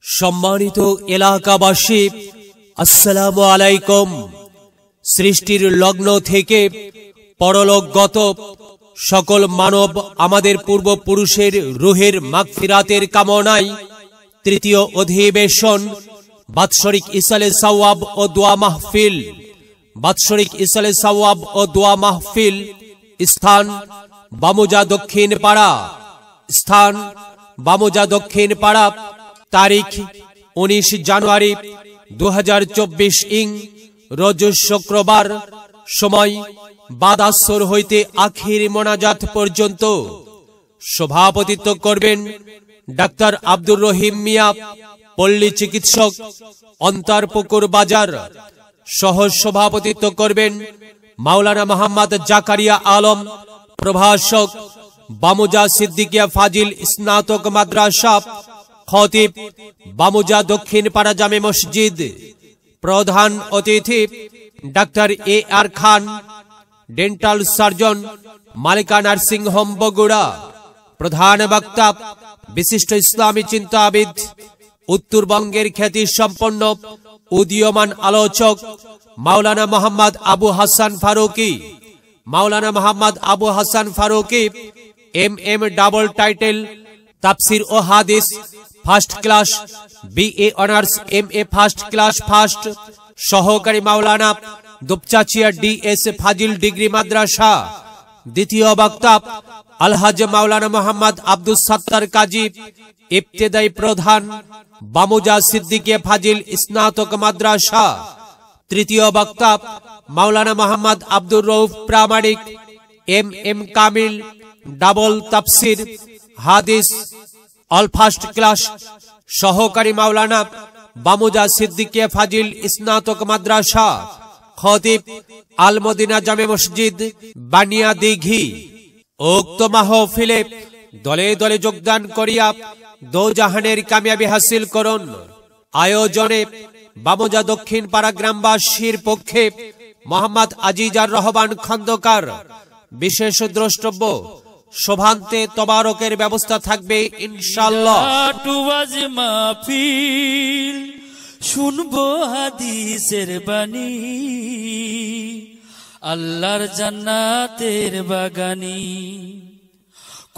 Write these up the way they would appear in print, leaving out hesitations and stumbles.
সম্মানিত এলাকাবাসী, আসসালামু আলাইকুম। সৃষ্টির লগ্ন থেকে পরলোকগত সকল মানব আমাদের পূর্বপুরুষের রূহের মাগফিরাতের কামনায় তৃতীয় অধিবেশন বাৎসরিক ইসালে সওয়াব ও দোয়া মাহফিল, বাৎসরিক ইসালে সওয়াব ও দোয়া মাহফিল, স্থান বামুজা দক্ষিণ পাড়া, স্থান বামুজা দক্ষিণ পাড়া, তারিখ 19 জানুয়ারি 2024 ইং রোজ শুক্রবার, সময় বাদ আসর হইতে আখির মোনাজাত পর্যন্ত। সভাপতিত্ব করবেন ডাক্তার আব্দুর রহিম মিয়া, পল্লী চিকিৎসক, অন্তরপুকুর বাজার। সহ সভাপতিত্ব করবেন মাওলানা মোহাম্মদ জাকারিয়া আলম, প্রভাষক, বামুজা সিদ্দিকিয়া ফাজিল স্নাতক মাদ্রাসা, খতিব, বামুজা দক্ষিণ পাড়া জামে মসজিদ। প্রধান অতিথি ডাক্তার AR খান, ডেন্টাল সার্জন, মালিকা নার্সিং হোম বগুড়া। প্রধান বক্তা বিশিষ্ট ইসলামী চিন্তাবিদ, উত্তরবঙ্গের খ্যাতি সম্পন্ন উদীয়মান আলোচক Maulana Mohammad Abu Hasan Faruqi. Maulana Mohammad Abu Hasan Faruqi MM double title তাফসির ও হাদিস, first class, BA honours, MA first class first. সহকারী মাওলানা দুপচাচিয়া DS ফাজিল ডিগ্রি মাদ্রাসা। দ্বিতীয় বক্তা আলহাজ মাওলানা মোহাম্মদ আব্দুস সাত্তার কাজী, ইবতেদায়ী প্রধান, বামুজা সিদ্দিকিয়া ফাজিল স্নাতক মাদ্রাসা। তৃতীয় বক্তা মাওলানা মোহাম্মদ আব্দুর রউফ প্রামাণিক, MM কামিল, ডাবল তাফসির হাদিস, অল ফার্স্ট ক্লাস। সহকারী মাওলানা বামুজা সিদ্দিকিয়া ফাজিল স্নাতক মাদ্রাসা, খতিব, আল মদিনা জামে মসজিদ, বানিয়া দিঘি। উক্ত মাহফিলে দলে দলে যোগদান করিয়া দোজাহানের কামিয়াবি হাসিল করুন। আয়োজনে বামুজা দক্ষিণ পাড়া গ্রামবাসীর পক্ষে মোহাম্মদ আজিজার রহমান খন্দকার বিশেষ দ্রষ্টব্য। শোভান্তে তবারকের ব্যবস্থা থাকবে ইনশাআল্লাহ। শুনবো হাদিসের বাণী, আল্লাহর জান্নাতের বাগানি।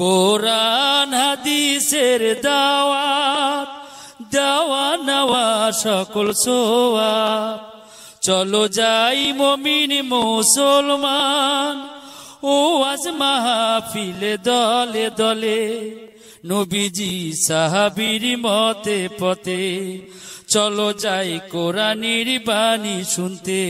কোরআন হাদিসের দাওয়াত, দেওয়া নেওয়া সকল সোয়াব। চলো যাই মুমিন মুসলমান, ও আজ মাহফিলে দলে দলে। নবীজি সাহাবীর মতে পথে, চলো যাই কোরআনের বাণী শুনতে।